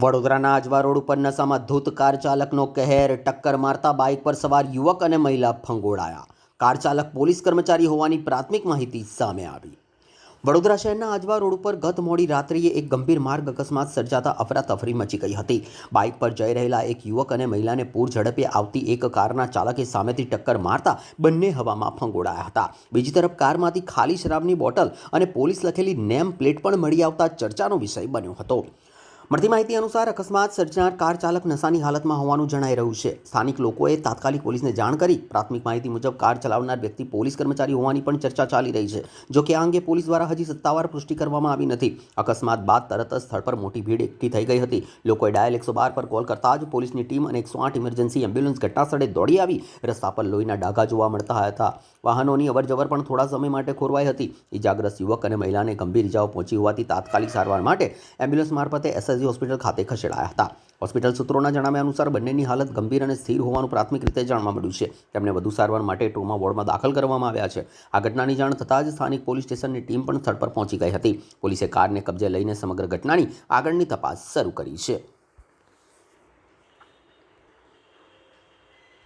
વડોદરાના આજવા રોડ ઉપર નશામાં ધૂત કાર ચાલકનો કહેર, ટક્કર મારતા બાઇક પર સવાર યુવક અને મહિલા ફંગોળાયા. કાર ચાલક પોલીસ કર્મચારી હોવાની પ્રાથમિક માહિતી સામે આવી. વડોદરા શહેરના આજવા રોડ ઉપર ગત મોડી રાત્રિએ એક ગંભીર માર્ગ અકસ્માત સર્જાતા અફરાતફરી મચી ગઈ હતી. બાઇક પર જઈ રહેલા એક યુવક અને મહિલાને પૂર ઝડપે આવતી એક કારના ચાલકે સામેથી ટક્કર મારતા બંને હવામાં ફંગોળાયા હતા. બીજી તરફ કારમાંથી ખાલી શરાબની બોટલ અને પોલીસ લખેલી નેમ પ્લેટ પણ મળી આવતા ચર્ચાનો વિષય બન્યો હતો. મળતી માહિતી અનુસાર અકસ્માત સર્જનાર કાર ચાલક નશાની હાલતમાં હોવાનું જણાઈ રહ્યું છે. સ્થાનિક લોકોએ તાત્કાલિક પોલીસને જાણ કરી. પ્રાથમિક માહિતી મુજબ કાર ચલાવનાર વ્યક્તિ પોલીસ કર્મચારી હોવાની પણ ચર્ચા ચાલી રહી છે. જો કે આ અંગે પોલીસ દ્વારા હજી સત્તાવાર પુષ્ટિ કરવામાં આવી નથી. અકસ્માત બાદ તરત જ સ્થળ પર મોટી ભીડ એકઠી થઈ ગઈ હતી. લોકોએ ડાયલ 112 પર કોલ કરતા જ પોલીસની ટીમ અને 108 ઇમરજન્સી એમ્બ્યુલન્સ ઘટનાસ્થળે દોડી આવી. રસ્તા પર લોહીના ડાઘા જોવા મળતા હતા. વાહનોની અવરજવર પણ થોડા સમય માટે ખોરવાઈ હતી. ઇજાગ્રસ્ત યુવક અને મહિલાને ગંભીર ઇજાઓ પહોંચી હોવાથી તાત્કાલિક સારવાર માટે એમ્બ્યુલન્સ મારફતે એસએસજી હોસ્પિટલ ખાતે ખસેડાયા હતા. હોસ્પિટલ સૂત્રોના જણાવ્યા અનુસાર બંનેની હાલત ગંભીર અને સ્થિર હોવાનું પ્રાથમિક રીતે જાણવા મળ્યું છે. તેમને વધુ સારવાર માટે ટ્રોમા વોર્ડમાં દાખલ કરવામાં આવ્યા છે. આ ઘટનાની જાણ થતાં જ સ્થાનિક પોલીસ સ્ટેશનની ટીમ પણ સ્થળ પર પહોંચી ગઈ હતી. પોલીસે કારને કબજે લઈને સમગ્ર ઘટનાની આગળની તપાસ શરૂ કરી છે.